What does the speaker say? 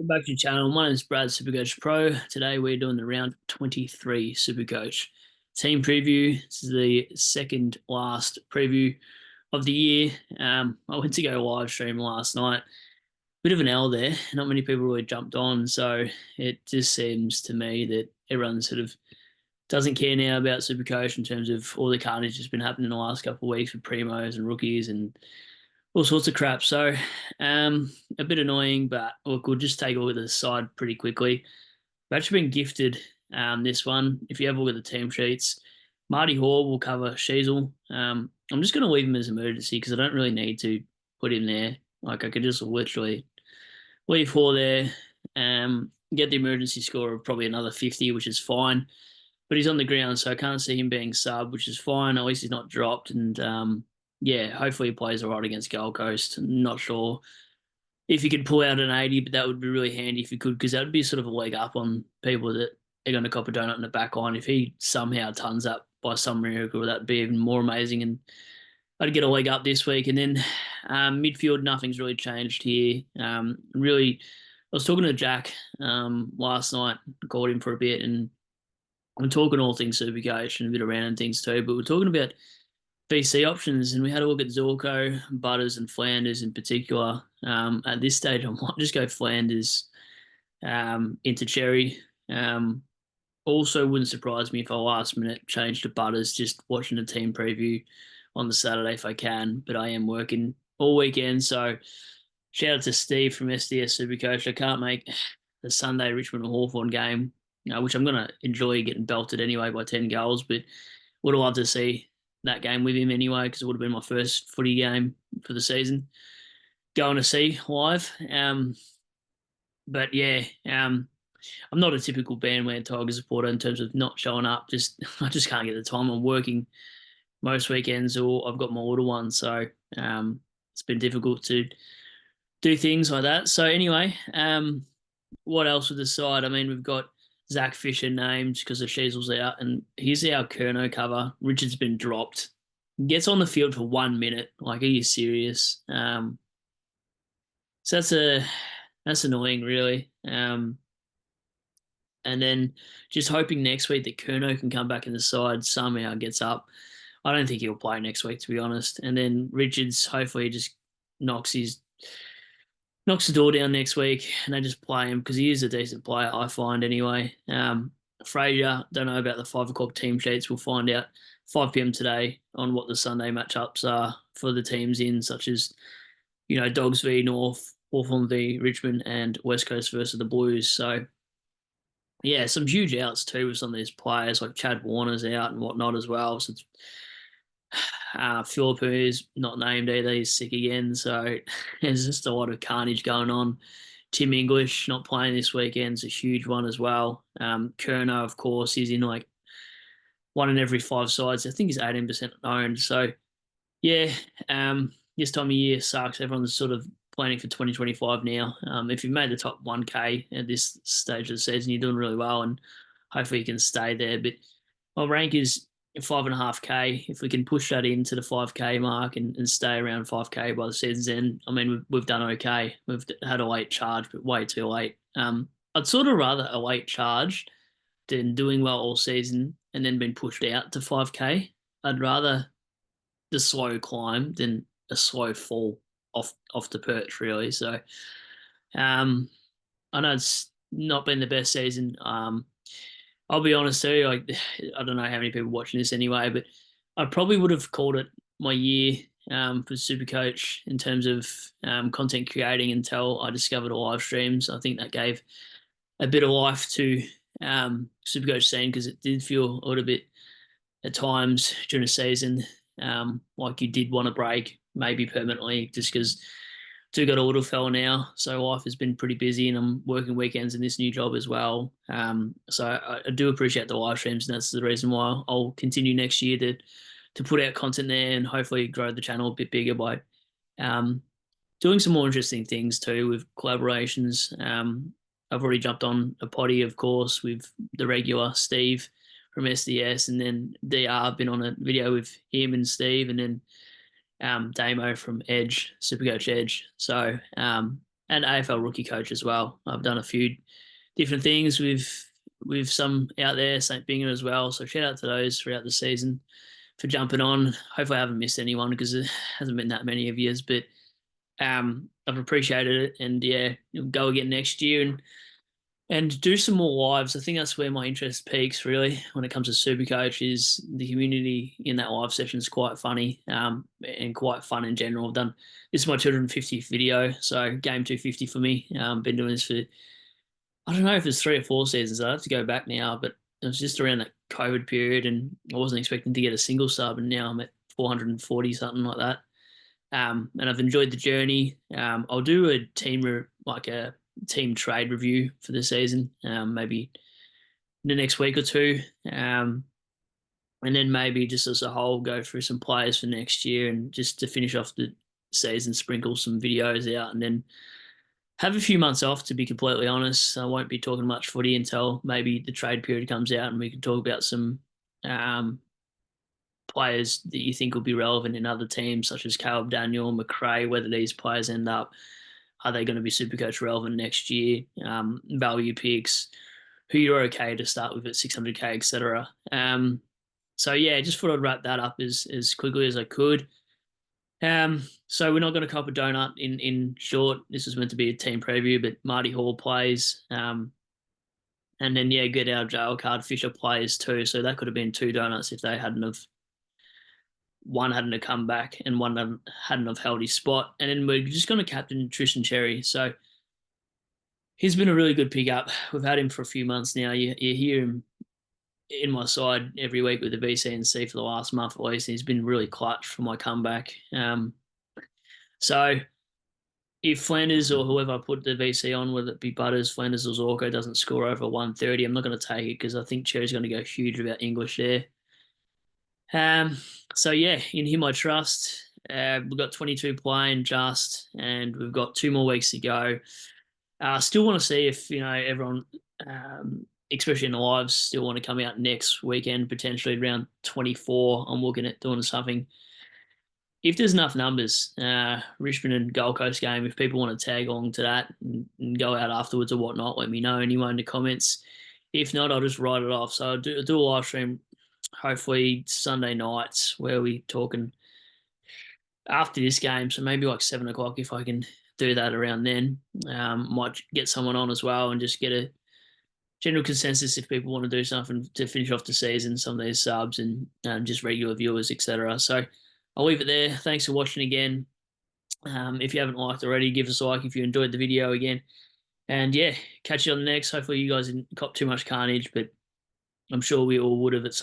Welcome back to the channel. My name is Brad, SuperCoach Pro. Today we're doing the round 23 SuperCoach team preview. This is the second last preview of the year. I went to go live stream last night. Bit of an L there. Not many people really jumped on, so it just seems to me that everyone sort of doesn't care now about SuperCoach in terms of all the carnage that's been happening in the last couple of weeks with primos and rookies and all sorts of crap. So, a bit annoying, but look, we'll just take a look at the side pretty quickly. We've actually been gifted this one. If you have a look at the team sheets, Marty Hall will cover Sheasel. I'm just going to leave him as emergency because I don't really need to put him there. Like I could just literally leave Hall there, get the emergency score of probably another 50, which is fine. But he's on the ground, so I can't see him being sub, which is fine. At least he's not dropped, and yeah, hopefully he plays all right against Gold Coast. I'm not sure if he could pull out an 80, but that would be really handy if he could, because that would be sort of a leg up on people that are going to cop a donut in the back line. If he somehow tons up by some miracle, that'd be even more amazing. And I'd get a leg up this week. And then midfield, nothing's really changed here. Really, I was talking to Jack last night, called him for a bit, and I'm talking all things Supercoach and a bit of random things too, but we're talking about VC options, and we had a look at Zorko, Butters, and Flanders in particular. At this stage, I might just go Flanders into Cherry. Also, wouldn't surprise me if I last minute change to Butters, just watching the team preview on the Saturday if I can, but I am working all weekend, so shout out to Steve from SDS Supercoach. I can't make the Sunday Richmond and Hawthorn game, which I'm going to enjoy getting belted anyway by 10 goals, but would have loved to see that game with him anyway because it would have been my first footy game for the season going to see live. But yeah, I'm not a typical bandwagon Tiger supporter in terms of not showing up. Just I just can't get the time. I'm working most weekends, or I've got my little one, so it's been difficult to do things like that. So anyway, what else with the side? I mean, we've got Zach Fisher named because the Sheasel's out, and here's our Kerno cover. Richard's been dropped. Gets on the field for 1 minute. Like, are you serious? So that's annoying, really. And then just hoping next week that Kerno can come back in the side, somehow gets up. I don't think he'll play next week, to be honest. And then Richards, hopefully, just knocks the door down next week, and they just play him because he is a decent player, I find anyway. Frazier, don't know about the 5 o'clock team sheets. We'll find out 5 p.m. today on what the Sunday matchups are for the teams in, such as Dogs v North, Hawthorn v Richmond, and West Coast versus the Blues. So yeah, some huge outs too with some of these players, like Chad Warner's out and whatnot as well. So Philip is not named either. He's sick again. So there's just a lot of carnage going on. Tim English not playing this weekend is a huge one as well. Kerno, of course, he's in like 1 in every 5 sides. I think he's 18% owned. So yeah, this time of year sucks. Everyone's sort of planning for 2025 now. If you've made the top 1K at this stage of the season, you're doing really well, and hopefully you can stay there. But my rank is 5.5K. If we can push that into the 5K mark and stay around 5K by the season's end, I mean, we've done okay. We've had a late charge, but way too late. I'd sort of rather a late charge than doing well all season and then being pushed out to 5K. I'd rather the slow climb than a slow fall off the perch, really. So I know it's not been the best season. I'll be honest too. Like, I don't know how many people watching this anyway, but I probably would have called it my year for Supercoach in terms of content creating until I discovered the live streams. I think that gave a bit of life to Supercoach scene because it did feel a little bit at times during the season like you did want to break, maybe permanently, just because do got a little fella now, so life has been pretty busy, and I'm working weekends in this new job as well. So I do appreciate the live streams, and that's the reason why I'll continue next year to put out content there and hopefully grow the channel a bit bigger by doing some more interesting things too with collaborations. I've already jumped on a potty, of course, with the regular Steve from SDS, and then DR been on a video with him and Steve, and then Damo from Edge, Supercoach Edge. So and AFL rookie coach as well. I've done a few different things with some out there, St. Binger as well. So shout out to those throughout the season for jumping on. Hopefully I haven't missed anyone because it hasn't been that many of years, but I've appreciated it, and yeah, go again next year and do some more lives. I think that's where my interest peaks really when it comes to SuperCoach. Is the community in that live session is quite funny, and quite fun in general. I've done this is my 250th video, so game 250 for me. Been doing this for, I don't know if it's 3 or 4 seasons. I have to go back now, but it was just around that COVID period, and I wasn't expecting to get a single sub, and now I'm at 440 something like that. And I've enjoyed the journey. I'll do a like a team trade review for the season, maybe in the next week or two, and then maybe just as a whole go through some players for next year, and just to finish off the season, sprinkle some videos out, and then have a few months off. To be completely honest, I won't be talking much footy until maybe the trade period comes out, and we can talk about some players that you think will be relevant in other teams, such as Caleb Daniel, McRae, whether these players end up, are they going to be Supercoach relevant next year? Value picks, who you're okay to start with at 600k, etc. So yeah, just thought I'd wrap that up as quickly as I could. So we're not going to cop a donut in short. This was meant to be a team preview, but Marty Hall plays. And then yeah, get our jail card Fisher players too. So that could have been 2 donuts if they hadn't have, one hadn't have come back and one hadn't have held his spot. And then we're just going to captain Tristan Cherry. So he's been a really good pickup. We've had him for a few months now. You hear him in my side every week with the VC and C for the last month at least. He's been really clutch for my comeback. So if Flanders or whoever I put the VC on, whether it be Butters, Flanders or Zorko, doesn't score over 130, I'm not going to take it because I think Cherry's going to go huge about English there. So yeah, in him I trust. We've got 22 playing just, and we've got 2 more weeks to go. Still want to see if everyone, especially in the lives, still want to come out next weekend, potentially around 24. I'm looking at doing something. If there's enough numbers, Richmond and Gold Coast game, if people want to tag along to that and go out afterwards or whatnot, let me know anyway in the comments. If not, I'll just write it off. So I'll do a live stream, hopefully Sunday nights, where we talking after this game. So maybe like 7 o'clock if I can do that around then. Might get someone on as well and just get a general consensus if people want to do something to finish off the season, some of these subs and just regular viewers, etc. So I'll leave it there. Thanks for watching again. If you haven't liked already, give us a like if you enjoyed the video again. And yeah, catch you on the next. Hopefully you guys didn't cop too much carnage, but I'm sure we all would have at some